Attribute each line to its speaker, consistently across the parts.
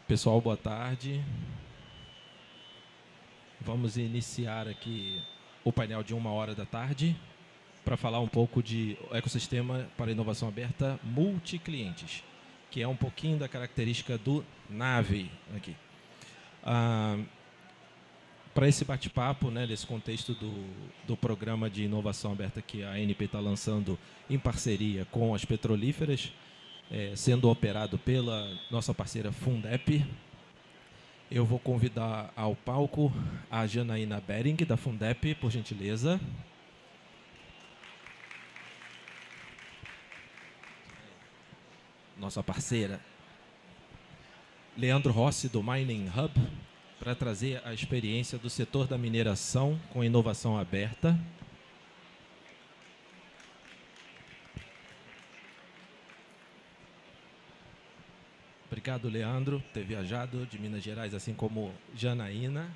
Speaker 1: Pessoal, boa tarde. Vamos iniciar aqui o painel de 1h da tarde para falar um pouco de ecossistema para inovação aberta multiclientes, que é um pouquinho da característica do NAVE aqui. Para esse bate-papo, né, nesse contexto do programa de inovação aberta que a ANP está lançando em parceria com as petrolíferas, sendo operado pela nossa parceira Fundep, eu vou convidar ao palco a Janaína Bering, da Fundep, por gentileza. Nossa parceira. Leandro Rossi, do Mining Hub, para trazer a experiência do setor da mineração com inovação aberta. Obrigado, Leandro, por ter viajado de Minas Gerais, assim como Janaína.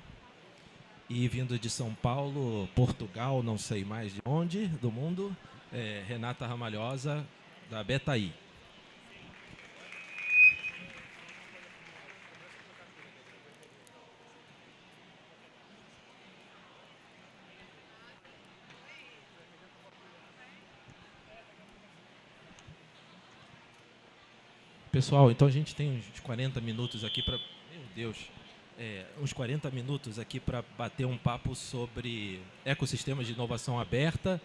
Speaker 1: E vindo de São Paulo, Portugal, não sei mais de onde, do mundo, Renata Ramalhosa, da Betaí. Pessoal, então a gente tem uns 40 minutos aqui para... Meu Deus! Uns 40 minutos aqui para bater um papo sobre ecossistemas de inovação aberta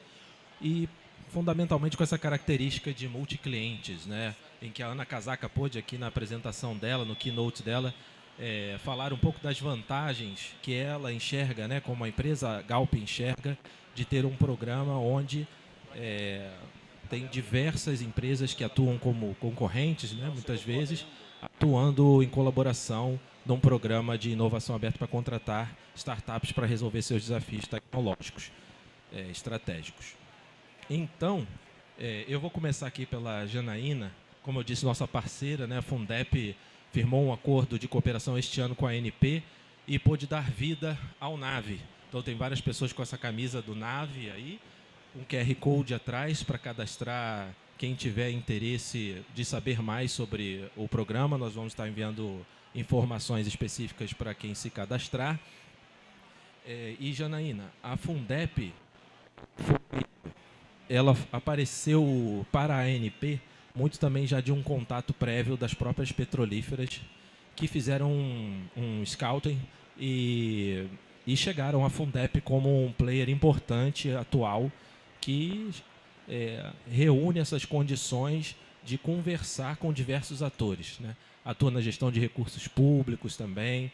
Speaker 1: e, fundamentalmente, com essa característica de multiclientes, né? Em que a Ana Casaca pôde, aqui na apresentação dela, no keynote dela, falar um pouco das vantagens que ela enxerga, né, como a empresa Galp enxerga, de ter um programa onde... tem diversas empresas que atuam como concorrentes, né, muitas vezes, atuando em colaboração num programa de inovação aberta para contratar startups para resolver seus desafios tecnológicos, estratégicos. Então, eu vou começar aqui pela Janaína. Como eu disse, nossa parceira, né, a Fundep, firmou um acordo de cooperação este ano com a ANP e pôde dar vida ao NAVE. Então, tem várias pessoas com essa camisa do NAVE aí, um QR Code atrás para cadastrar quem tiver interesse de saber mais sobre o programa. Nós vamos estar enviando informações específicas para quem se cadastrar. E, Janaína, a Fundep, ela apareceu para a ANP muito também já de um contato prévio das próprias petrolíferas que fizeram um scouting e chegaram à Fundep como um player importante, atual, que reúne essas condições de conversar com diversos atores, né? Atua na gestão de recursos públicos também,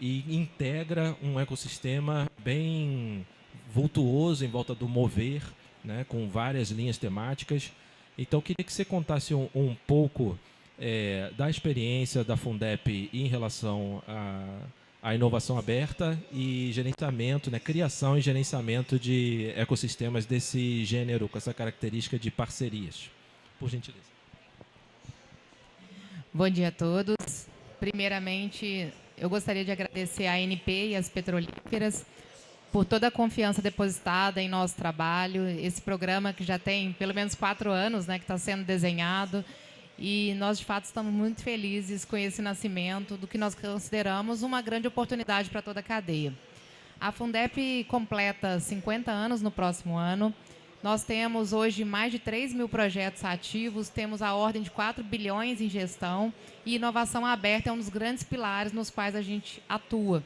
Speaker 1: e integra um ecossistema bem vultuoso em volta do mover, né, com várias linhas temáticas. Então, queria que você contasse um pouco da experiência da Fundep em relação a inovação aberta e gerenciamento, né, criação e gerenciamento de ecossistemas desse gênero, com essa característica de parcerias. Por gentileza.
Speaker 2: Bom dia a todos. Primeiramente, eu gostaria de agradecer à ANP e às petrolíferas por toda a confiança depositada em nosso trabalho. Esse programa que já tem pelo menos 4 anos, né, que está sendo desenhado. E nós, de fato, estamos muito felizes com esse nascimento do que nós consideramos uma grande oportunidade para toda a cadeia. A Fundep completa 50 anos no próximo ano. Nós temos hoje mais de 3 mil projetos ativos, temos a ordem de 4 bilhões em gestão e inovação aberta é um dos grandes pilares nos quais a gente atua.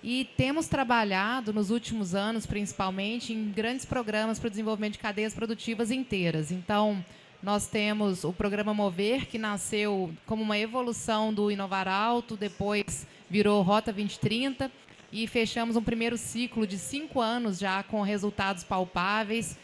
Speaker 2: E temos trabalhado nos últimos anos, principalmente, em grandes programas para o desenvolvimento de cadeias produtivas inteiras. Então, nós temos o programa Mover, que nasceu como uma evolução do Inovar Alto, depois virou Rota 2030, e fechamos um primeiro ciclo de 5 anos já com resultados palpáveis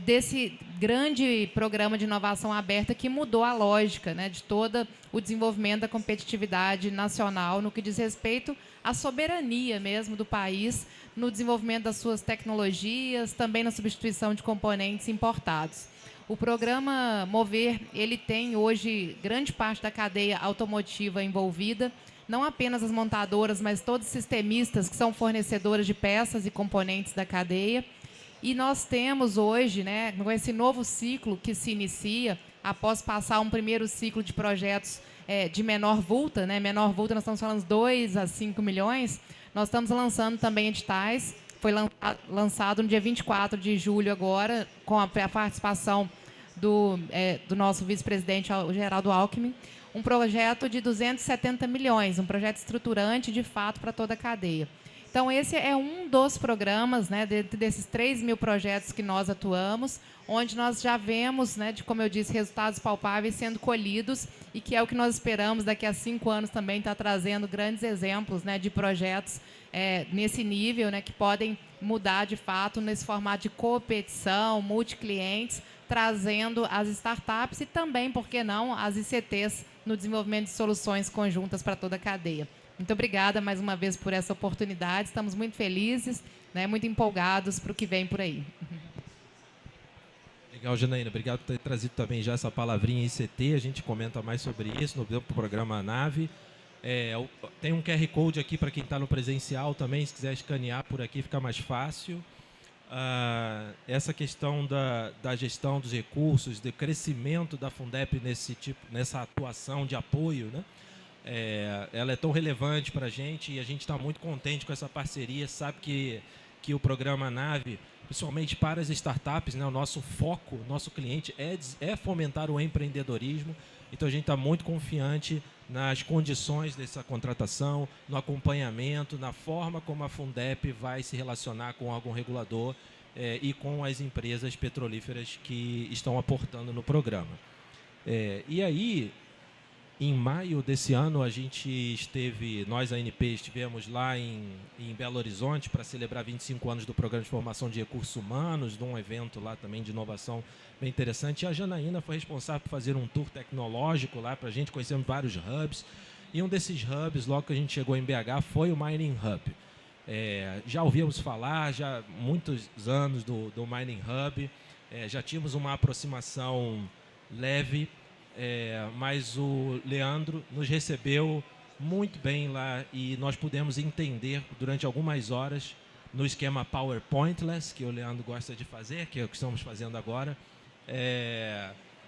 Speaker 2: desse grande programa de inovação aberta que mudou a lógica, né, de todo o desenvolvimento da competitividade nacional no que diz respeito à soberania mesmo do país no desenvolvimento das suas tecnologias, também na substituição de componentes importados. O programa Mover, ele tem hoje grande parte da cadeia automotiva envolvida, não apenas as montadoras, mas todos os sistemistas que são fornecedores de peças e componentes da cadeia. E nós temos hoje, né, com esse novo ciclo que se inicia, após passar um primeiro ciclo de projetos de menor vulta, né? Menor vulta, nós estamos falando 2 a 5 milhões, nós estamos lançando também editais. Foi lançado no dia 24 de julho agora, com a participação do nosso vice-presidente, o Geraldo Alckmin, um projeto de 270 milhões, um projeto estruturante, de fato, para toda a cadeia. Então, esse é um dos programas, né, desses 3 mil projetos que nós atuamos, onde nós já vemos, né, como eu disse, resultados palpáveis sendo colhidos, e que é o que nós esperamos daqui a 5 anos também estar trazendo grandes exemplos, né, de projetos nesse nível, né, que podem mudar, de fato, nesse formato de competição, multiclientes, trazendo as startups e também, por que não, as ICTs no desenvolvimento de soluções conjuntas para toda a cadeia. Muito obrigada mais uma vez por essa oportunidade. Estamos muito felizes, né, muito empolgados para o que vem por aí.
Speaker 1: Legal, Janaína. Obrigado por ter trazido também já essa palavrinha ICT. A gente comenta mais sobre isso no programa Nave. Tem um QR Code aqui para quem está no presencial também, se quiser escanear por aqui fica mais fácil. Essa questão da gestão dos recursos, do crescimento da Fundep nessa atuação de apoio, né? Ela é tão relevante para a gente e a gente está muito contente com essa parceria. Sabe que o programa Nave, principalmente para as startups, né, o nosso foco, nosso cliente é fomentar o empreendedorismo. Então a gente está muito confiante nas condições dessa contratação, no acompanhamento, na forma como a Fundep vai se relacionar com o órgão regulador e com as empresas petrolíferas que estão aportando no programa. E aí, em maio desse ano, nós, a ANP, estivemos lá em Belo Horizonte para celebrar 25 anos do Programa de Formação de Recursos Humanos, de um evento lá também de inovação bem interessante. E a Janaína foi responsável por fazer um tour tecnológico lá para a gente, conhecemos vários hubs. E um desses hubs, logo que a gente chegou em BH, foi o Mining Hub. Já ouvíamos falar, já há muitos anos do Mining Hub, já tínhamos uma aproximação leve, mas o Leandro nos recebeu muito bem lá e nós pudemos entender durante algumas horas no esquema PowerPointless, que o Leandro gosta de fazer, que é o que estamos fazendo agora.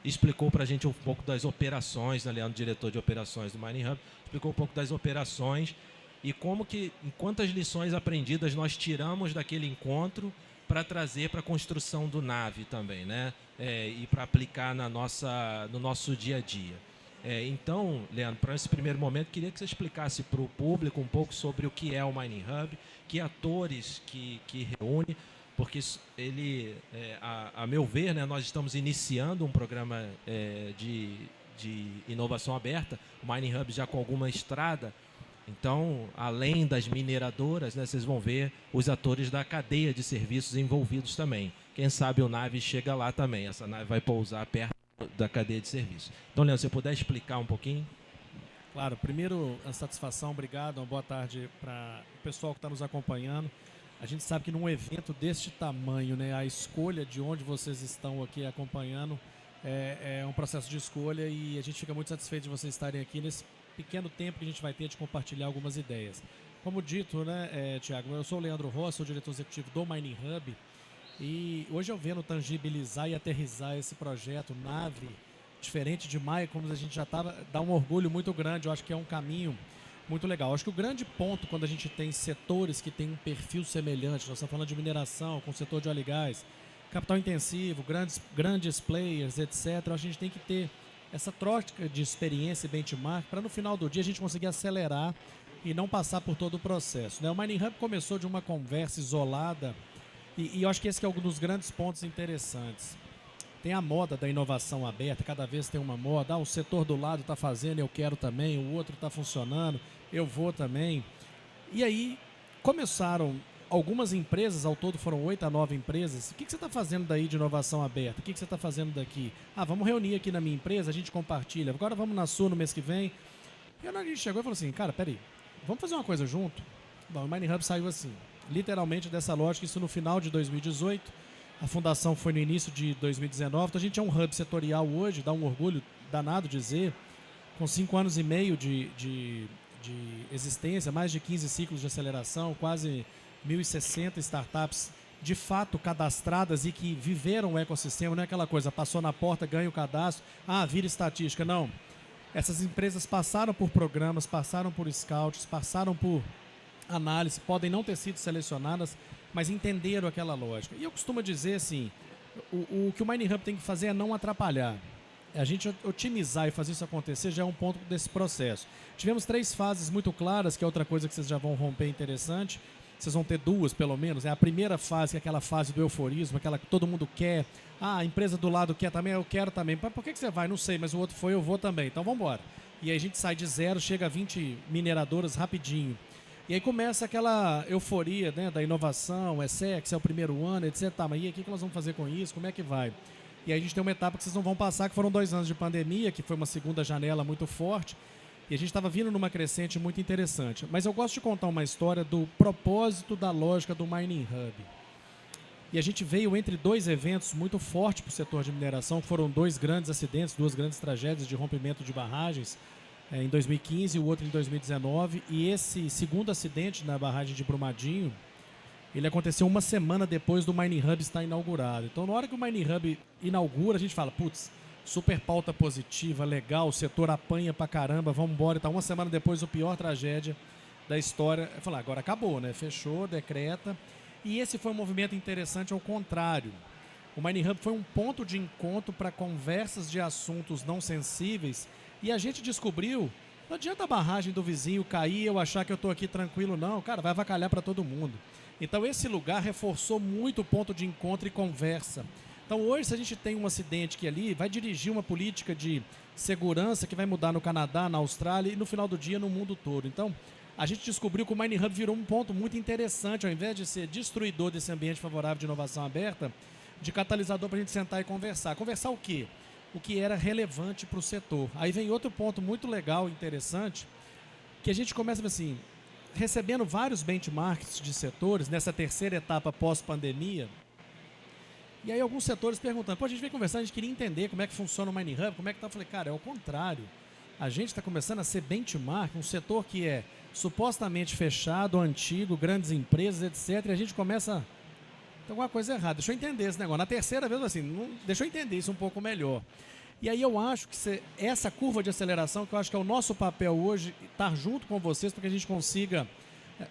Speaker 1: Explicou para a gente um pouco das operações, né, Leandro, diretor de operações do Mining Hub, explicou um pouco das operações e quantas lições aprendidas nós tiramos daquele encontro para trazer para a construção do Nave também, né? E para aplicar no nosso dia a dia. Então, Leandro, para esse primeiro momento, queria que você explicasse para o público um pouco sobre o que é o Mining Hub, que atores que reúne, porque ele, a meu ver, né, nós estamos iniciando um programa de inovação aberta, o Mining Hub já com alguma estrada. Então, além das mineradoras, né, vocês vão ver os atores da cadeia de serviços envolvidos também. Quem sabe o Nave chega lá também. Essa nave vai pousar perto da cadeia de serviços. Então, Leandro, se você puder explicar um pouquinho?
Speaker 3: Claro. Primeiro, a satisfação, obrigado. Uma boa tarde para o pessoal que está nos acompanhando. A gente sabe que num evento deste tamanho, né, a escolha de onde vocês estão aqui acompanhando é um processo de escolha e a gente fica muito satisfeito de vocês estarem aqui nesse pequeno tempo que a gente vai ter de compartilhar algumas ideias. Como dito, né, Tiago, eu sou o Leandro Rossi, sou o diretor executivo do Mining Hub e hoje eu venho tangibilizar e aterrissar esse projeto Nave, diferente de maio, como a gente já estava, dá um orgulho muito grande, eu acho que é um caminho muito legal. Eu acho que o grande ponto quando a gente tem setores que têm um perfil semelhante, nós estamos falando de mineração, com o setor de óleo e gás, capital intensivo, grandes players, etc., a gente tem que ter essa troca de experiência e benchmark para no final do dia a gente conseguir acelerar e não passar por todo o processo, né? O Mining Hub começou de uma conversa isolada e eu acho que esse que é um dos grandes pontos interessantes. Tem a moda da inovação aberta, cada vez tem uma moda, o setor do lado está fazendo, eu quero também, o outro está funcionando, eu vou também. E aí começaram algumas empresas, ao todo foram 8 a 9 empresas. O que você está fazendo daí de inovação aberta? O que você está fazendo daqui? Vamos reunir aqui na minha empresa, a gente compartilha. Agora vamos na sua no mês que vem. E a gente chegou e falou assim, cara, peraí, vamos fazer uma coisa junto? Bom, o Mining Hub saiu assim, literalmente dessa lógica, isso no final de 2018. A fundação foi no início de 2019. Então a gente é um hub setorial hoje, dá um orgulho danado dizer, com 5 anos e meio de existência, mais de 15 ciclos de aceleração, quase 1.060 startups de fato cadastradas e que viveram o ecossistema, não é aquela coisa, passou na porta, ganha o cadastro, vira estatística, não. Essas empresas passaram por programas, passaram por scouts, passaram por análise, podem não ter sido selecionadas, mas entenderam aquela lógica. E eu costumo dizer assim, o que o Mining Hub tem que fazer é não atrapalhar. A gente otimizar e fazer isso acontecer já é um ponto desse processo. Tivemos 3 fases muito claras, que é outra coisa que vocês já vão romper interessante. Vocês vão ter 2, pelo menos. É a primeira fase, que é aquela fase do euforismo, aquela que todo mundo quer. A empresa do lado quer também, eu quero também. Mas por que você vai? Não sei, mas o outro foi, eu vou também. Então vamos embora. E aí a gente sai de 0, chega a 20 mineradoras rapidinho. E aí começa aquela euforia, né, da inovação, é sexy, é o primeiro ano, etc. Tá, mas e aí, o que nós vamos fazer com isso? Como é que vai? E aí a gente tem uma etapa que vocês não vão passar, que foram 2 anos de pandemia, que foi uma segunda janela muito forte. E a gente estava vindo numa crescente muito interessante. Mas eu gosto de contar uma história do propósito da lógica do Mining Hub. E a gente veio entre 2 eventos muito fortes para o setor de mineração, que foram 2 grandes acidentes, 2 grandes tragédias de rompimento de barragens, em 2015 e o outro em 2019. E esse segundo acidente na barragem de Brumadinho, ele aconteceu uma semana depois do Mining Hub estar inaugurado. Então, na hora que o Mining Hub inaugura, a gente fala, putz, super pauta positiva, legal, o setor apanha pra caramba, vamos embora. Então, uma semana depois, a pior tragédia da história. Eu falei, agora acabou, né? Fechou, decreta. E esse foi um movimento interessante ao contrário. O Mining Hub foi um ponto de encontro para conversas de assuntos não sensíveis. E a gente descobriu, não adianta a barragem do vizinho cair e eu achar que eu estou aqui tranquilo, não. Cara, vai avacalhar para todo mundo. Então, esse lugar reforçou muito o ponto de encontro e conversa. Então, hoje, se a gente tem um acidente que ali vai dirigir uma política de segurança que vai mudar no Canadá, na Austrália e, no final do dia, no mundo todo. Então, a gente descobriu que o Mining Hub virou um ponto muito interessante, ao invés de ser destruidor desse ambiente favorável de inovação aberta, de catalisador para a gente sentar e conversar. Conversar o quê? O que era relevante para o setor. Aí vem outro ponto muito legal e interessante, que a gente começa assim, recebendo vários benchmarks de setores nessa terceira etapa pós-pandemia. E aí alguns setores perguntando, pô, a gente veio conversar, a gente queria entender como é que funciona o Mining Hub, como é que tá? Eu falei, cara, é o contrário. A gente está começando a ser benchmark, um setor que é supostamente fechado, antigo, grandes empresas, etc. E a gente começa... Tem alguma coisa errada. Deixa eu entender esse negócio. Na terceira vez, assim, deixa eu entender isso um pouco melhor. E aí eu acho que essa curva de aceleração, que eu acho que é o nosso papel hoje, estar junto com vocês para que a gente consiga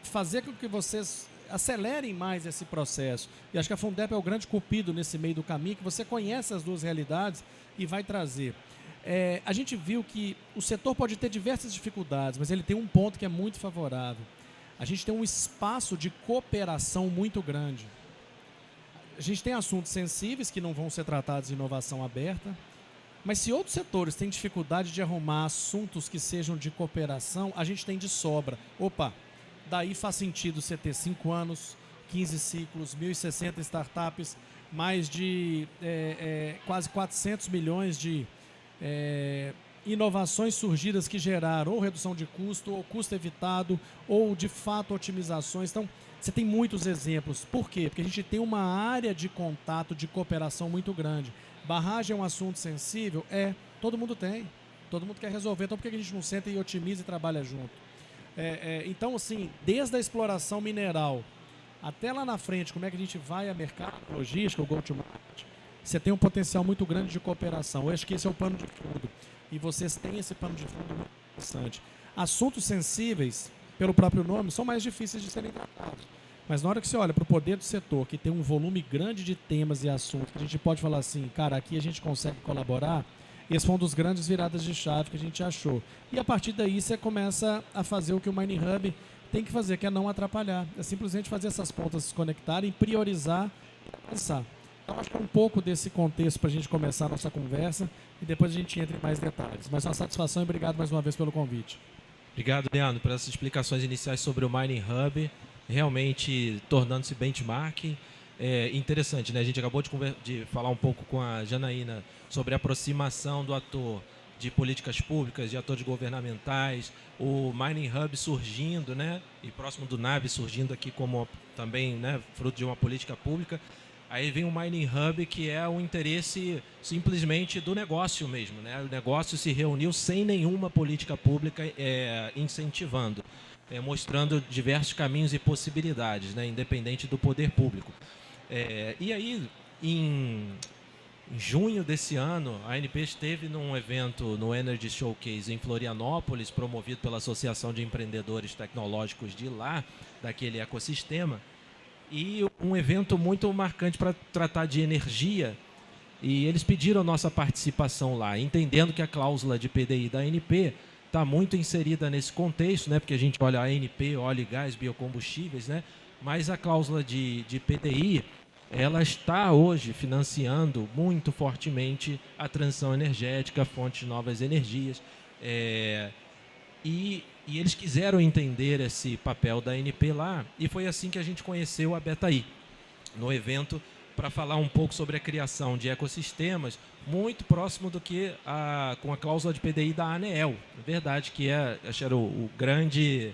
Speaker 3: fazer com que vocês acelerem mais esse processo. E acho que a Fundep é o grande cupido nesse meio do caminho, que você conhece as 2 realidades e vai trazer. A gente viu que o setor pode ter diversas dificuldades, mas ele tem um ponto que é muito favorável. A gente tem um espaço de cooperação muito grande. A gente tem assuntos sensíveis que não vão ser tratados em inovação aberta, mas se outros setores têm dificuldade de arrumar assuntos que sejam de cooperação, a gente tem de sobra. Opa, daí faz sentido você ter 5 anos, 15 ciclos, 1.060 startups, mais de quase 400 milhões de inovações surgidas que geraram ou redução de custo, ou custo evitado, ou de fato otimizações. Então, você tem muitos exemplos. Por quê? Porque a gente tem uma área de contato, de cooperação muito grande. Barragem é um assunto sensível? Todo mundo tem. Todo mundo quer resolver. Então, por que a gente não senta e otimiza e trabalha junto? Então, assim, desde a exploração mineral até lá na frente, como é que a gente vai a mercado, logística, o go-to-market, você tem um potencial muito grande de cooperação. Eu acho que esse é o pano de fundo. E vocês têm esse pano de fundo muito interessante. Assuntos sensíveis, pelo próprio nome, são mais difíceis de serem tratados. Mas na hora que você olha para o poder do setor, que tem um volume grande de temas e assuntos, que a gente pode falar assim, cara, aqui a gente consegue colaborar, esse foi um dos grandes viradas de chave que a gente achou. E a partir daí você começa a fazer o que o Mining Hub tem que fazer, que é não atrapalhar. É simplesmente fazer essas pontas se conectarem, priorizar e pensar. Então, acho que é um pouco desse contexto para a gente começar a nossa conversa e depois a gente entra em mais detalhes. Mas uma satisfação e obrigado mais uma vez pelo convite.
Speaker 1: Obrigado, Leandro, por essas explicações iniciais sobre o Mining Hub, realmente tornando-se benchmarking. Interessante, né? A gente acabou de falar um pouco com a Janaína sobre a aproximação do ator de políticas públicas, de atores governamentais, o Mining Hub surgindo, né? E próximo do NAB surgindo aqui como também, né, fruto de uma política pública. Aí vem o Mining Hub, que é o interesse simplesmente do negócio mesmo, né? O negócio se reuniu sem nenhuma política pública incentivando, mostrando diversos caminhos e possibilidades, né? Independente do poder público. E aí, em junho desse ano, a ANP esteve num evento no Energy Showcase em Florianópolis, promovido pela Associação de Empreendedores Tecnológicos de lá, daquele ecossistema, e um evento muito marcante para tratar de energia, e eles pediram nossa participação lá, entendendo que a cláusula de PDI da ANP está muito inserida nesse contexto, né, porque a gente olha a ANP, óleo e gás, biocombustíveis, né, mas a cláusula de PDI, ela está hoje financiando muito fortemente a transição energética, fontes de novas energias, e eles quiseram entender esse papel da ANP lá, e foi assim que a gente conheceu a Betaí, no evento, para falar um pouco sobre a criação de ecossistemas, muito próximo do que com a cláusula de PDI da ANEEL. Na verdade, que acho que era o grande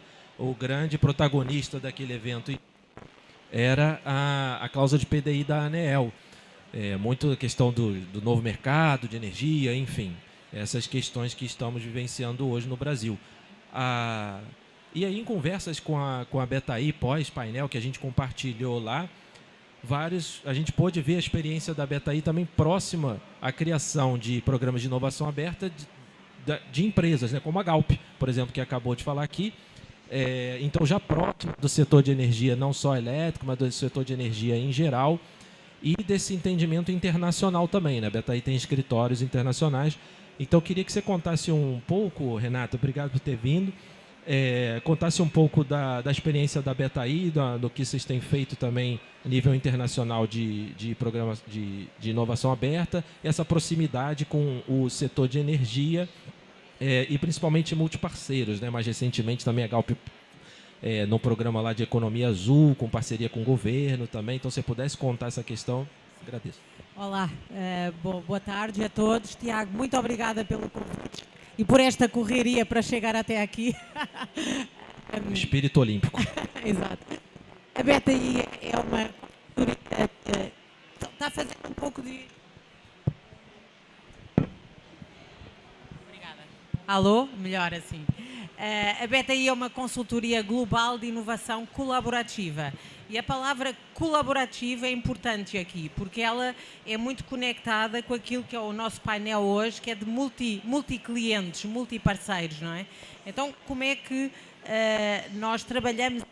Speaker 1: protagonista daquele evento, era a cláusula de PDI da ANEEL. Muito a questão do novo mercado de energia, enfim, essas questões que estamos vivenciando hoje no Brasil. E aí, em conversas com a Betaí, pós-painel, que a gente compartilhou lá, a gente pôde ver a experiência da Betaí também próxima à criação de programas de inovação aberta de empresas, né, como a Galp, por exemplo, que acabou de falar aqui. Então, já próximo do setor de energia, não só elétrico, mas do setor de energia em geral, e desse entendimento internacional também, né? A Betaí tem escritórios internacionais. Então, eu queria que você contasse um pouco, Renato, obrigado por ter vindo, contasse um pouco da experiência da Betaí, do que vocês têm feito também a nível internacional de programas de inovação aberta, essa proximidade com o setor de energia e principalmente multiparceiros, né? Mais recentemente também a Galp no programa lá de Economia Azul, com parceria com o governo também. Então, se você pudesse contar essa questão, agradeço.
Speaker 4: Olá, boa tarde a todos. Tiago, muito obrigada pelo convite e por esta correria para chegar até aqui.
Speaker 1: O espírito olímpico.
Speaker 4: Exato. A Betaí é uma consultoria, está fazendo um pouco de... Obrigada. Alô? Melhor assim. A Betaí é uma consultoria global de inovação colaborativa. E a palavra colaborativa é importante aqui, porque ela é muito conectada com aquilo que é o nosso painel hoje, que é de multi-clientes, multi-parceiros, não é? Então, como é que nós trabalhamos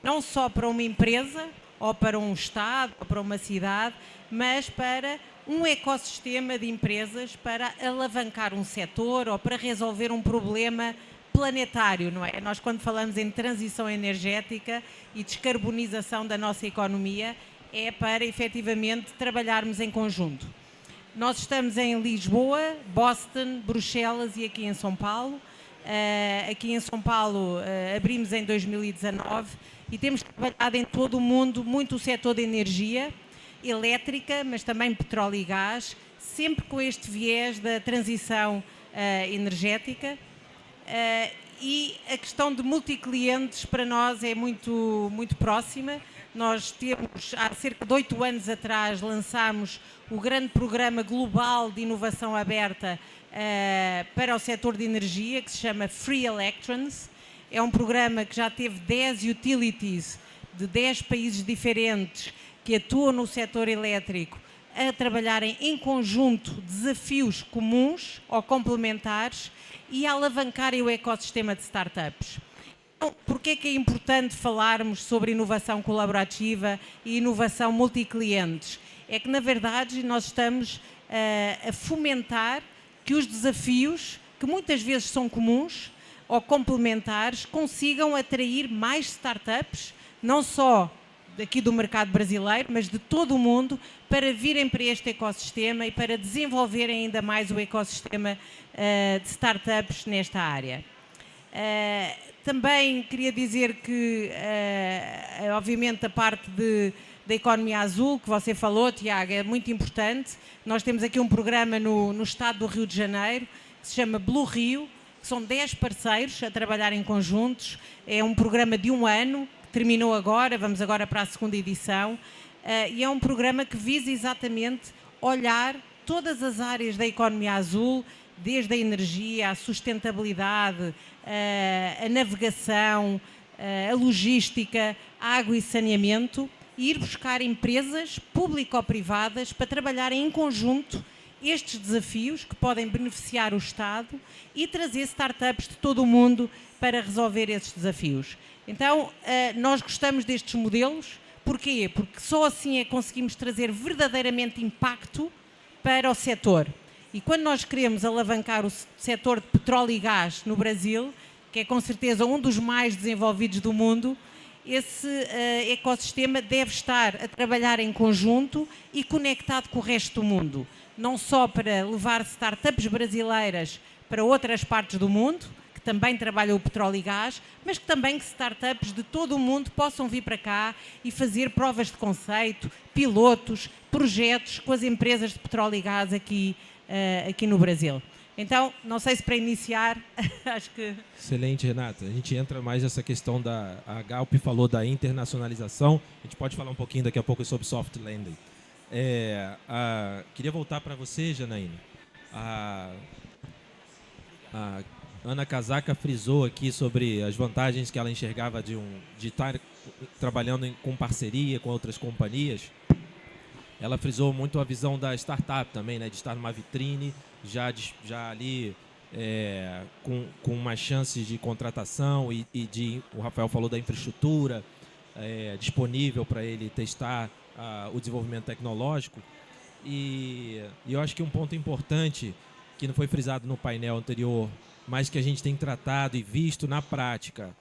Speaker 4: não só para uma empresa, ou para um Estado, ou para uma cidade, mas para um ecossistema de empresas para alavancar um setor ou para resolver um problema planetário, não é? Nós, quando falamos em transição energética e descarbonização da nossa economia, é para, efetivamente, trabalharmos em conjunto. Nós estamos em Lisboa, Boston, Bruxelas e aqui em São Paulo. Aqui em São Paulo abrimos em 2019 e temos trabalhado em todo o mundo muito o setor de energia elétrica, mas também petróleo e gás, sempre com este viés da transição energética. E a questão de multiclientes para nós é muito, muito próxima. Nós temos, há cerca de 8 anos atrás, lançámos o grande programa global de inovação aberta para o setor de energia, que se chama Free Electrons. É um programa que já teve 10 utilities de 10 países diferentes que atuam no setor elétrico a trabalharem em conjunto desafios comuns ou complementares e a alavancarem o ecossistema de startups. Então, porquê é que é importante falarmos sobre inovação colaborativa e inovação multiclientes? É que, na verdade, nós estamos a fomentar que os desafios, que muitas vezes são comuns ou complementares, consigam atrair mais startups, não só daqui do mercado brasileiro, mas de todo o mundo, para virem para este ecossistema e para desenvolverem ainda mais o ecossistema de startups nesta área. Também queria dizer que, obviamente, a parte da economia azul, que você falou, Tiago, é muito importante. Nós temos aqui um programa no estado do Rio de Janeiro, que se chama Blue Rio, que são 10 parceiros a trabalhar em conjuntos. É um programa de 1 ano, terminou agora, vamos agora para a segunda edição, e é um programa que visa exatamente olhar todas as áreas da economia azul, desde a energia, a sustentabilidade, a navegação, a logística, a água e saneamento, e ir buscar empresas público-privadas para trabalharem em conjunto estes desafios que podem beneficiar o Estado e trazer startups de todo o mundo para resolver esses desafios. Então, nós gostamos destes modelos. Porquê? Porque só assim é que conseguimos trazer verdadeiramente impacto para o setor. E quando nós queremos alavancar o setor de petróleo e gás no Brasil, que é com certeza um dos mais desenvolvidos do mundo, esse ecossistema deve estar a trabalhar em conjunto e conectado com o resto do mundo. Não só para levar startups brasileiras para outras partes do mundo, que também trabalham o petróleo e gás, mas que também startups de todo o mundo possam vir para cá e fazer provas de conceito, pilotos, projetos com as empresas de petróleo e gás aqui no Brasil. Então, não sei se para iniciar, acho que...
Speaker 1: Excelente, Renata. A gente entra mais nessa questão a Galp falou da internacionalização, a gente pode falar um pouquinho daqui a pouco sobre soft landing. Queria voltar para você, Janaína. A Ana Casaca frisou aqui sobre as vantagens que ela enxergava de estar trabalhando com parceria com outras companhias. Ela frisou muito a visão da startup também, né, de estar numa vitrine, já ali com mais chances de contratação o Rafael falou da infraestrutura disponível para ele testar o desenvolvimento tecnológico. E eu acho que um ponto importante que não foi frisado no painel anterior, mas que a gente tem tratado e visto na prática,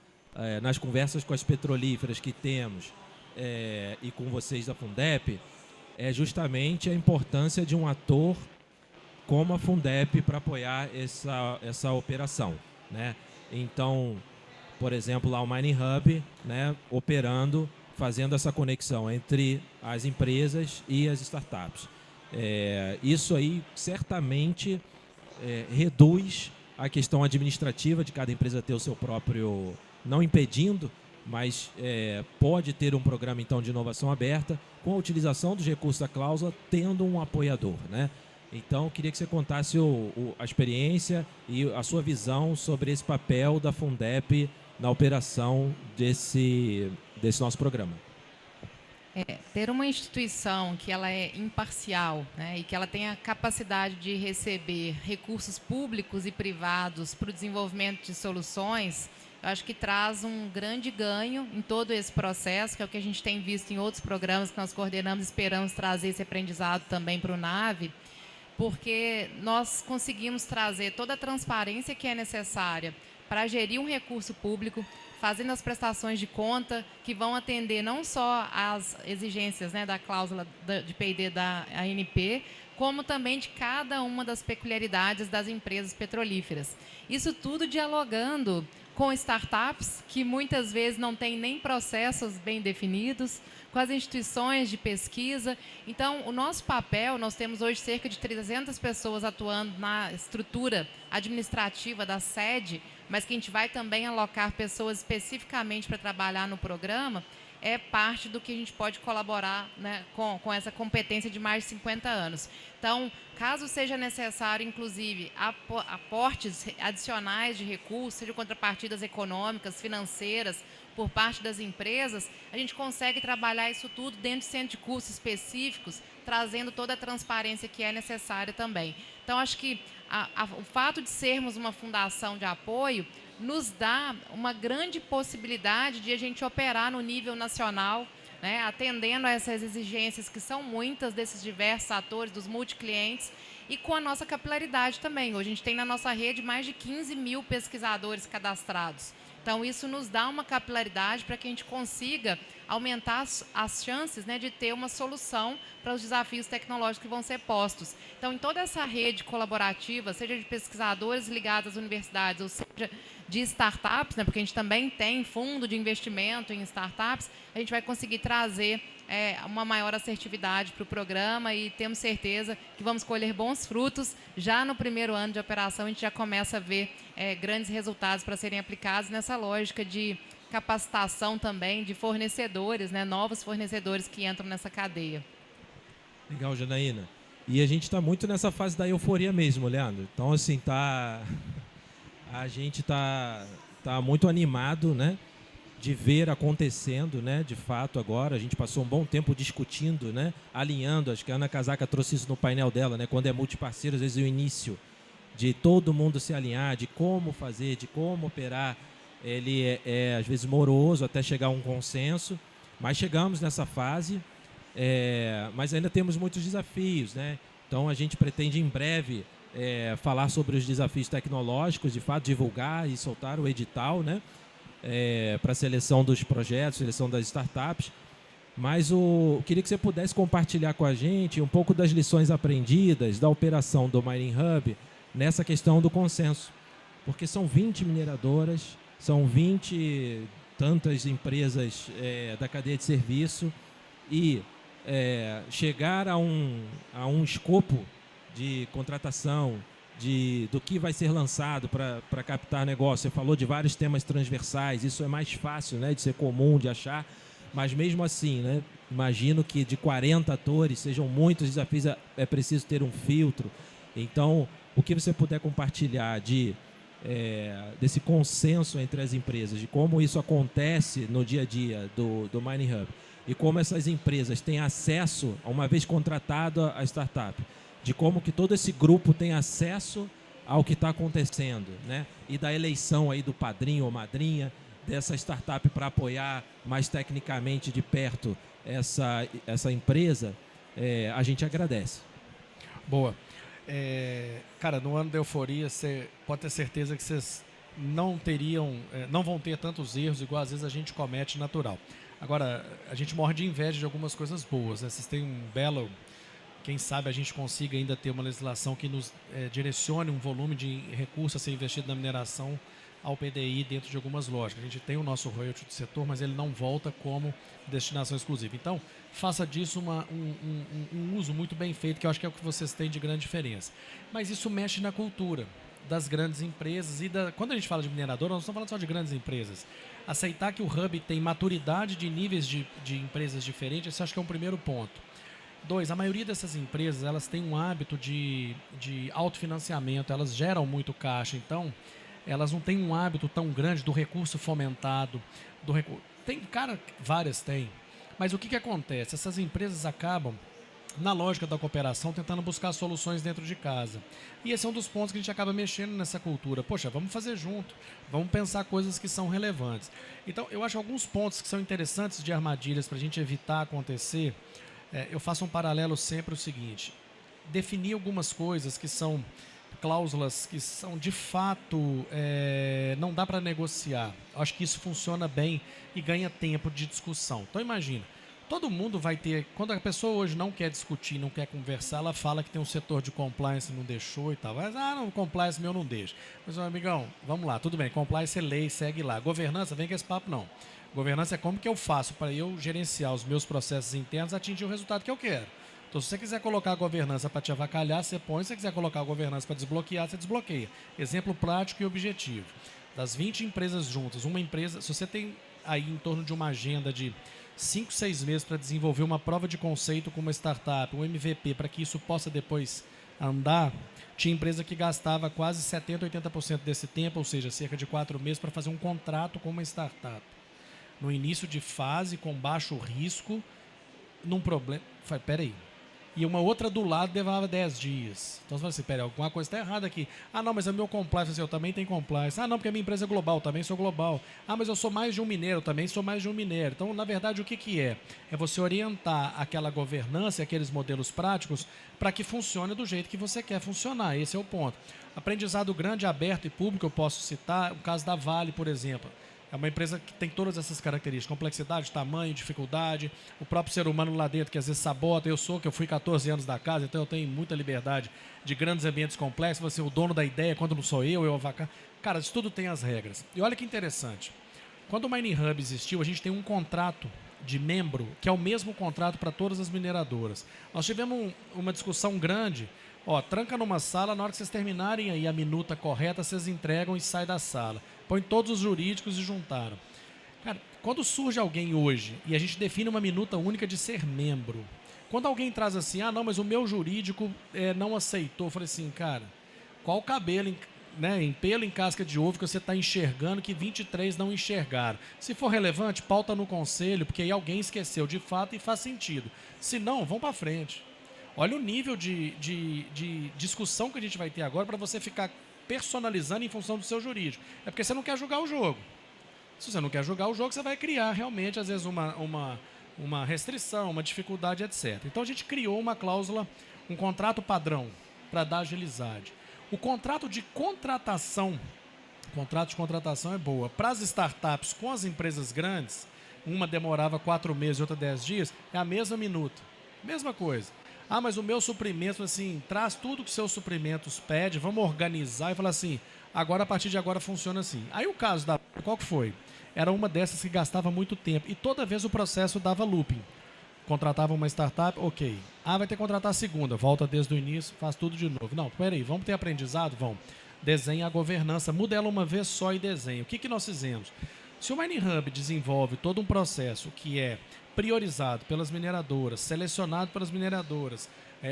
Speaker 1: nas conversas com as petrolíferas que temos e com vocês da Fundep, é justamente a importância de um ator como a Fundep para apoiar essa operação, né? Então, por exemplo, lá o Mining Hub, né, operando, fazendo essa conexão entre as empresas e as startups. Isso aí certamente reduz a questão administrativa de cada empresa ter o seu próprio, não impedindo, mas pode ter um programa então de inovação aberta com a utilização dos recursos da cláusula, tendo um apoiador, né? Então, queria que você contasse a experiência e a sua visão sobre esse papel da Fundep na operação desse nosso programa.
Speaker 2: Ter uma instituição que ela é imparcial, né, e que ela tem a capacidade de receber recursos públicos e privados para o desenvolvimento de soluções, eu acho que traz um grande ganho em todo esse processo, que é o que a gente tem visto em outros programas que nós coordenamos, esperamos trazer esse aprendizado também para o NAVE, porque nós conseguimos trazer toda a transparência que é necessária para gerir um recurso público, fazendo as prestações de conta que vão atender não só às exigências, né, da cláusula de P&D da ANP, como também de cada uma das peculiaridades das empresas petrolíferas. Isso tudo dialogando com startups que muitas vezes não têm nem processos bem definidos, com as instituições de pesquisa. Então, o nosso papel, nós temos hoje cerca de 300 pessoas atuando na estrutura administrativa da sede, mas que a gente vai também alocar pessoas especificamente para trabalhar no programa, é parte do que a gente pode colaborar, né, com essa competência de mais de 50 anos. Então, caso seja necessário, inclusive, aportes adicionais de recursos, seja contrapartidas econômicas, financeiras, por parte das empresas, a gente consegue trabalhar isso tudo dentro de centros de custos específicos, trazendo toda a transparência que é necessária também. Então, acho que o fato de sermos uma fundação de apoio nos dá uma grande possibilidade de a gente operar no nível nacional, né, atendendo a essas exigências que são muitas desses diversos atores, dos multiclientes, e com a nossa capilaridade também. Hoje a gente tem na nossa rede mais de 15 mil pesquisadores cadastrados. Então, isso nos dá uma capilaridade para que a gente consiga aumentar as chances, né, de ter uma solução para os desafios tecnológicos que vão ser postos. Então, em toda essa rede colaborativa, seja de pesquisadores ligados às universidades, ou seja de startups, né, porque a gente também tem fundo de investimento em startups, a gente vai conseguir trazer uma maior assertividade para o programa e temos certeza que vamos colher bons frutos. Já no primeiro ano de operação, a gente já começa a ver grandes resultados para serem aplicados nessa lógica de capacitação também de fornecedores, né, novos fornecedores que entram nessa cadeia.
Speaker 1: Legal, Janaína. E a gente está muito nessa fase da euforia mesmo, Leandro. Então, assim, a gente está muito animado, né? de ver acontecendo, né, de fato agora. A gente passou um bom tempo discutindo, né, alinhando, acho que a Ana Casaca trouxe isso no painel dela, né, quando é multiparceiro, às vezes o início de todo mundo se alinhar, de como fazer, de como operar, ele às vezes moroso até chegar a um consenso, mas chegamos nessa fase, mas ainda temos muitos desafios, né? Então a gente pretende em breve falar sobre os desafios tecnológicos, de fato divulgar e soltar o edital, né? Para seleção dos projetos, seleção das startups. Mas queria que você pudesse compartilhar com a gente um pouco das lições aprendidas da operação do Mining Hub nessa questão do consenso. Porque são 20 mineradoras, são 20 tantas empresas da cadeia de serviço e chegar a um escopo de contratação, do que vai ser lançado para captar negócio. Você falou de vários temas transversais, isso é mais fácil, né, de ser comum, de achar, mas mesmo assim, né, imagino que de 40 atores sejam muitos desafios, é preciso ter um filtro. Então, o que você puder compartilhar desse consenso entre as empresas, de como isso acontece no dia a dia do Mining Hub e como essas empresas têm acesso, uma vez contratado a startup, de como que todo esse grupo tem acesso ao que está acontecendo, né? E da eleição aí do padrinho ou madrinha dessa startup para apoiar mais tecnicamente de perto essa empresa, a gente agradece.
Speaker 3: Boa. Cara, no ano da euforia, você pode ter certeza que vocês não vão ter tantos erros igual às vezes a gente comete natural. Agora, a gente morre de inveja de algumas coisas boas, né? Vocês têm um belo... Quem sabe a gente consiga ainda ter uma legislação que nos direcione um volume de recursos a ser investido na mineração ao PDI dentro de algumas lógicas. A gente tem o nosso royalty do setor, mas ele não volta como destinação exclusiva. Então, faça disso um uso muito bem feito, que eu acho que é o que vocês têm de grande diferença. Mas isso mexe na cultura das grandes empresas quando a gente fala de mineradora, nós não estamos falando só de grandes empresas. Aceitar que o Hub tem maturidade de níveis de empresas diferentes, isso acho que é um primeiro ponto. 2, a maioria dessas empresas, elas têm um hábito de autofinanciamento, elas geram muito caixa, então elas não têm um hábito tão grande do recurso fomentado. Várias têm, mas o que acontece? Essas empresas acabam, na lógica da cooperação, tentando buscar soluções dentro de casa. E esse é um dos pontos que a gente acaba mexendo nessa cultura. Poxa, vamos fazer junto, vamos pensar coisas que são relevantes. Então, eu acho alguns pontos que são interessantes de armadilhas para a gente evitar acontecer. Eu faço um paralelo sempre o seguinte: definir algumas coisas que são cláusulas que são de fato não dá para negociar. Eu acho que isso funciona bem e ganha tempo de discussão. Então imagina, todo mundo vai ter, quando a pessoa hoje não quer discutir, não quer conversar, ela fala que tem um setor de compliance que não deixou e tal. Mas, não, compliance meu não deixa. Mas, amigão, vamos lá, tudo bem, compliance é lei, segue lá. Governança, vem com esse papo não. Governança é como que eu faço para eu gerenciar os meus processos internos e atingir o resultado que eu quero. Então, se você quiser colocar a governança para te avacalhar, você põe. Se você quiser colocar a governança para desbloquear, você desbloqueia. Exemplo prático e objetivo. Das 20 empresas juntas, uma empresa, se você tem aí em torno de uma agenda de 5, 6 meses para desenvolver uma prova de conceito com uma startup, um MVP, para que isso possa depois andar, tinha empresa que gastava quase 70%, 80% desse tempo, ou seja, cerca de 4 meses, para fazer um contrato com uma startup. No início de fase, com baixo risco, num problema... Peraí. E uma outra do lado levava 10 dias. Então você fala assim, peraí, alguma coisa está errada aqui. Não, mas é o meu compliance, eu também tenho compliance. Não, porque a minha empresa é global, também sou global. Mas eu sou mais de um mineiro, também sou mais de um mineiro. Então, na verdade, o que é? É você orientar aquela governança, aqueles modelos práticos, para que funcione do jeito que você quer funcionar. Esse é o ponto. Aprendizado grande, aberto e público, eu posso citar o caso da Vale, por exemplo. É uma empresa que tem todas essas características, complexidade, tamanho, dificuldade, o próprio ser humano lá dentro que às vezes sabota. Eu fui 14 anos da casa, então eu tenho muita liberdade de grandes ambientes complexos, você é o dono da ideia, quando não sou eu avacar. Cara, isso tudo tem as regras. E olha que interessante, quando o Mining Hub existiu, a gente tem um contrato de membro, que é o mesmo contrato para todas as mineradoras. Nós tivemos uma discussão grande, tranca numa sala, na hora que vocês terminarem aí a minuta correta, vocês entregam e saem da sala. Põe todos os jurídicos e juntaram. Cara, quando surge alguém hoje e a gente define uma minuta única de ser membro, quando alguém traz assim, não, mas o meu jurídico não aceitou, eu falei assim, cara, qual o cabelo né, em pelo em casca de ovo que você está enxergando que 23 não enxergaram. Se for relevante, pauta no conselho, porque aí alguém esqueceu de fato e faz sentido. Se não, vão para frente. Olha o nível de discussão que a gente vai ter agora para você ficar personalizando em função do seu jurídico. É porque você não quer julgar o jogo. Se você não quer julgar o jogo, você vai criar realmente, às vezes, uma restrição, uma dificuldade, etc. Então, a gente criou uma cláusula, um contrato padrão para dar agilidade. O contrato de contratação é boa. Para as startups com as empresas grandes, uma demorava 4 meses e outra 10 dias, é a mesma minuta. Mesma coisa. Ah, mas o meu suprimento, assim, traz tudo que seus suprimentos pede, vamos organizar e falar assim, agora, a partir de agora, funciona assim. Aí o caso da... Qual que foi? Era uma dessas que gastava muito tempo e toda vez o processo dava looping. Contratava uma startup, ok. Ah, vai ter que contratar a segunda, volta desde o início, faz tudo de novo. Não, peraí, vamos ter aprendizado? Vamos. Desenha a governança, muda ela uma vez só e desenha. O que nós fizemos? Se o Mining Hub desenvolve todo um processo que é priorizado pelas mineradoras, selecionado pelas mineradoras,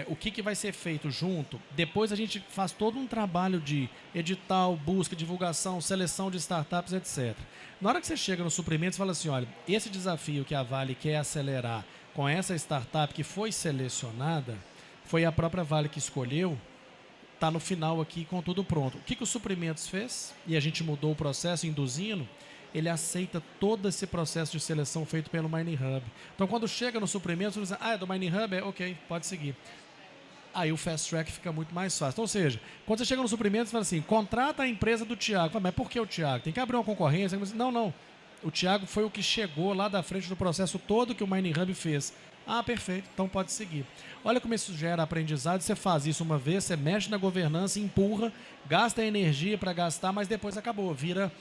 Speaker 3: o que vai ser feito junto, depois a gente faz todo um trabalho de edital, busca, divulgação, seleção de startups, etc. Na hora que você chega no suprimento, você fala assim, olha, esse desafio que a Vale quer acelerar com essa startup que foi selecionada, foi a própria Vale que escolheu, está no final aqui com tudo pronto. O que o Suprimentos fez? E a gente mudou o processo induzindo, ele aceita todo esse processo de seleção feito pelo Mining Hub. Então, quando chega no suprimento, você diz, é do Mining Hub? Ok, pode seguir. Aí o fast track fica muito mais fácil. Então, ou seja, quando você chega no suprimento, você fala assim, contrata a empresa do Thiago. Fala, mas por que o Thiago? Tem que abrir uma concorrência? Não. O Thiago foi o que chegou lá da frente do processo todo que o Mining Hub fez. Ah, perfeito, então pode seguir. Olha como isso gera aprendizado, você faz isso uma vez, você mexe na governança, empurra, gasta energia para gastar, mas depois acabou, vira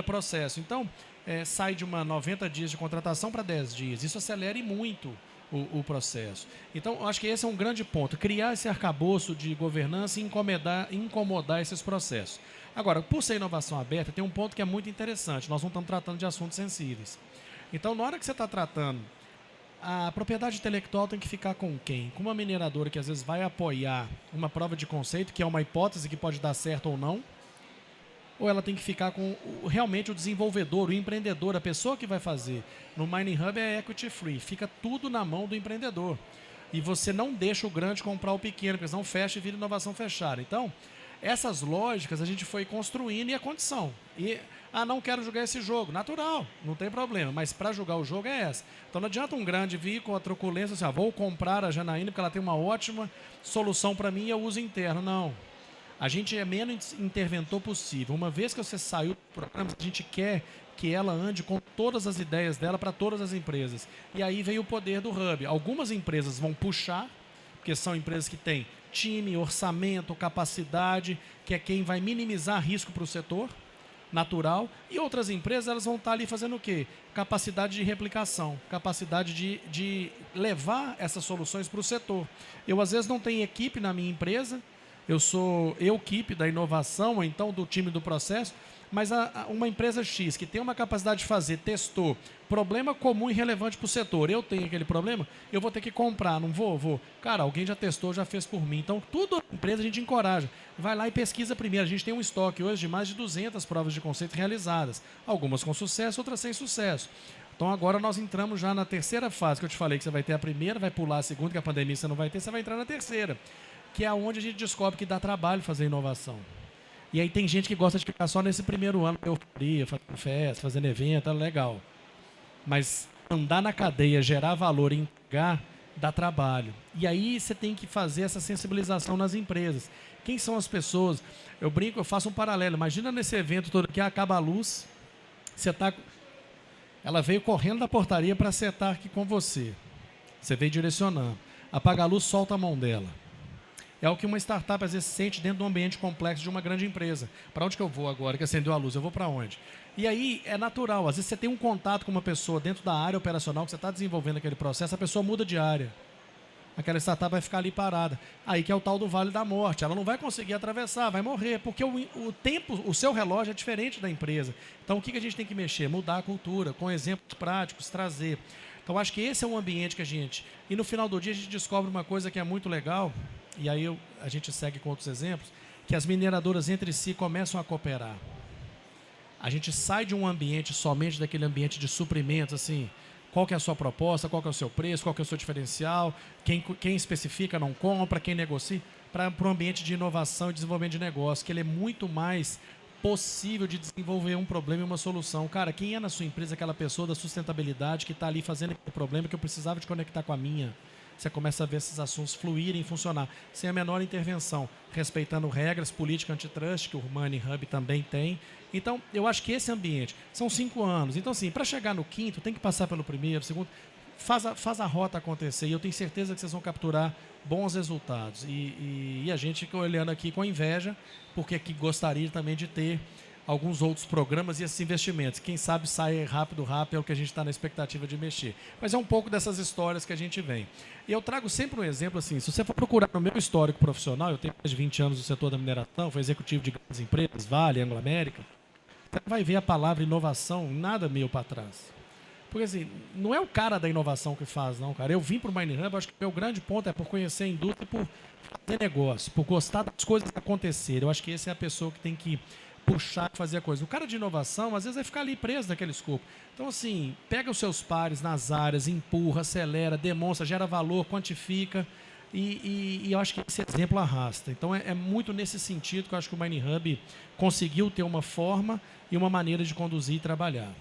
Speaker 3: processo. Então, sai de uma 90 dias de contratação para 10 dias, isso acelera muito o processo. Então, eu acho que esse é um grande ponto, criar esse arcabouço de governança e incomodar esses processos. Agora, por ser inovação aberta, tem um ponto que é muito interessante, nós não estamos tratando de assuntos sensíveis. Então, na hora que você está tratando, a propriedade intelectual tem que ficar com quem? Com uma mineradora que às vezes vai apoiar uma prova de conceito, que é uma hipótese que pode dar certo ou não, ou ela tem que ficar com realmente o desenvolvedor, o empreendedor, a pessoa que vai fazer. No Mining Hub é equity free, fica tudo na mão do empreendedor. E você não deixa o grande comprar o pequeno, porque senão fecha e vira inovação fechada. Então, essas lógicas a gente foi construindo e a condição. Não quero jogar esse jogo. Natural, não tem problema. Mas para jogar o jogo é essa. Então não adianta um grande vir com a truculência assim, vou comprar a Janaína porque ela tem uma ótima solução para mim e eu uso interno. Não. A gente é menos interventor possível. Uma vez que você saiu do programa, a gente quer que ela ande com todas as ideias dela para todas as empresas. E aí vem o poder do Hub. Algumas empresas vão puxar, porque são empresas que têm time, orçamento, capacidade, que é quem vai minimizar risco para o setor natural, e outras empresas elas vão estar ali fazendo o quê? Capacidade de replicação, capacidade de levar essas soluções para o setor. Eu, às vezes, não tenho equipe na minha empresa, eu sou equipe da inovação, ou então do time do processo, mas uma empresa X que tem uma capacidade de fazer, testou, problema comum e relevante para o setor, eu tenho aquele problema, eu vou ter que comprar, não vou. Cara, alguém já testou, já fez por mim. Então, tudo a empresa a gente encoraja. Vai lá e pesquisa primeiro. A gente tem um estoque hoje de mais de 200 provas de conceito realizadas. Algumas com sucesso, outras sem sucesso. Então, agora nós entramos já na terceira fase, que eu te falei que você vai ter a primeira, vai pular a segunda, que a pandemia você não vai ter, você vai entrar na terceira, que é onde a gente descobre que dá trabalho fazer inovação. E aí tem gente que gosta de ficar só nesse primeiro ano, euforia, fazendo festa, fazendo evento, é legal. Mas andar na cadeia, gerar valor e entregar, dá trabalho. E aí você tem que fazer essa sensibilização nas empresas. Quem são as pessoas? Eu brinco, eu faço um paralelo. Imagina nesse evento todo aqui, acaba a luz, ela veio correndo da portaria para sentar aqui com você. Você veio direcionando. Apaga a luz, solta a mão dela. É o que uma startup às vezes sente dentro do ambiente complexo de uma grande empresa. Para onde que eu vou agora que acendeu a luz? Eu vou para onde? E aí é natural. Às vezes você tem um contato com uma pessoa dentro da área operacional que você está desenvolvendo aquele processo, a pessoa muda de área. Aquela startup vai ficar ali parada. Aí que é o tal do Vale da Morte. Ela não vai conseguir atravessar, vai morrer, porque o tempo, o seu relógio é diferente da empresa. Então o que a gente tem que mexer? Mudar a cultura, com exemplos práticos, trazer. Então acho que esse é um ambiente que a gente... E no final do dia a gente descobre uma coisa que é muito legal, e aí a gente segue com outros exemplos, que as mineradoras entre si começam a cooperar. A gente sai de um ambiente somente daquele ambiente de suprimentos, assim, qual que é a sua proposta, qual que é o seu preço, qual que é o seu diferencial, quem especifica não compra, quem negocia, para um ambiente de inovação e desenvolvimento de negócio, que ele é muito mais possível de desenvolver um problema e uma solução. Cara, quem é na sua empresa aquela pessoa da sustentabilidade que está ali fazendo aquele problema que eu precisava de conectar com a minha? Você começa a ver esses assuntos fluírem e funcionar, sem a menor intervenção, respeitando regras, política antitrust, que o Money Hub também tem. Então, eu acho que esse ambiente, são 5 anos. Então, assim, para chegar no quinto, tem que passar pelo primeiro, segundo, faz a rota acontecer. E eu tenho certeza que vocês vão capturar bons resultados. E a gente fica olhando aqui com inveja, porque aqui gostaria também de ter alguns outros programas e esses investimentos. Quem sabe sai rápido é o que a gente está na expectativa de mexer. Mas é um pouco dessas histórias que a gente vem. E eu trago sempre um exemplo assim, se você for procurar no meu histórico profissional, eu tenho mais de 20 anos no setor da mineração, fui executivo de grandes empresas, Vale, Anglo América, você vai ver a palavra inovação nada meio para trás. Porque assim, não é o cara da inovação que faz, não, cara. Eu vim para o Mining Hub, acho que o meu grande ponto é por conhecer a indústria e por fazer negócio, por gostar das coisas acontecerem. Eu acho que essa é a pessoa que tem que puxar e fazer a coisa. O cara de inovação, às vezes, vai ficar ali preso naquele escopo. Então, assim, pega os seus pares nas áreas, empurra, acelera, demonstra, gera valor, quantifica. E eu acho que esse exemplo arrasta. Então, é muito nesse sentido que eu acho que o Mining Hub conseguiu ter uma forma e uma maneira de conduzir e trabalhar.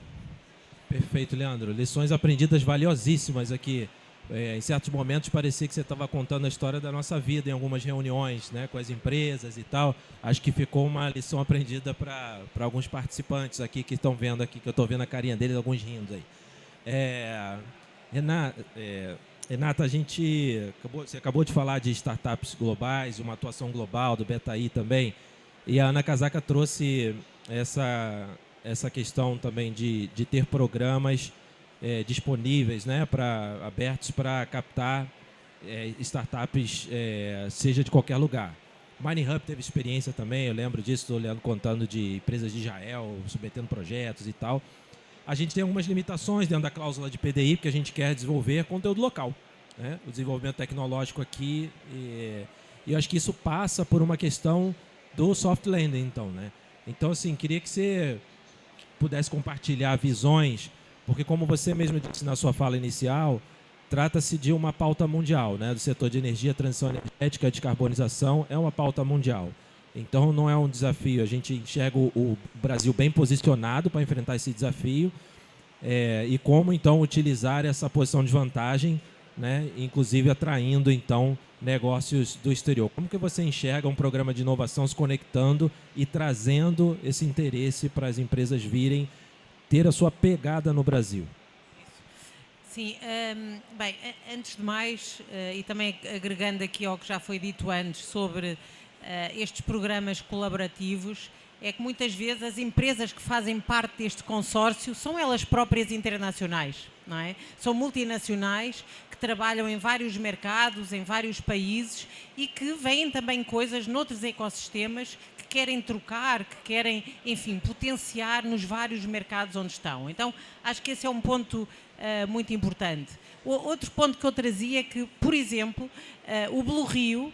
Speaker 1: Perfeito, Leandro. Lições aprendidas valiosíssimas aqui. Em certos momentos parecia que você estava contando a história da nossa vida em algumas reuniões, né, com as empresas e tal. Acho que ficou uma lição aprendida para alguns participantes aqui que estão vendo aqui, que eu estou vendo a carinha deles, alguns rindo aí. Renata, você acabou de falar de startups globais, uma atuação global do Betaí também, e a Ana Casaca trouxe essa questão também de ter programas disponíveis, né, abertos para captar startups, seja de qualquer lugar. O Mining Hub teve experiência também, eu lembro disso, estou olhando, contando de empresas de Israel, submetendo projetos e tal. A gente tem algumas limitações dentro da cláusula de PDI, porque a gente quer desenvolver conteúdo local, né? O desenvolvimento tecnológico aqui, e eu acho que isso passa por uma questão do soft landing, então, né? Então, assim, queria que você pudesse compartilhar visões, porque como você mesmo disse na sua fala inicial, trata-se de uma pauta mundial, né? Do setor de energia, transição energética, descarbonização, é uma pauta mundial. Então não é um desafio, a gente enxerga o Brasil bem posicionado para enfrentar esse desafio, e como então utilizar essa posição de vantagem, né? Inclusive atraindo então negócios do exterior. Como que você enxerga um programa de inovação se conectando e trazendo esse interesse para as empresas virem ter a sua pegada no Brasil?
Speaker 4: Sim, bem, antes de mais, e também agregando aqui ao que já foi dito antes sobre estes programas colaborativos, é que muitas vezes as empresas que fazem parte deste consórcio são elas próprias internacionais, não é? São multinacionais que trabalham em vários mercados, em vários países e que veem também coisas noutros ecossistemas que querem trocar, que querem, enfim, potenciar nos vários mercados onde estão. Então, acho que esse é um ponto muito importante. Outro ponto que eu trazia é que, por exemplo, o Blue Rio,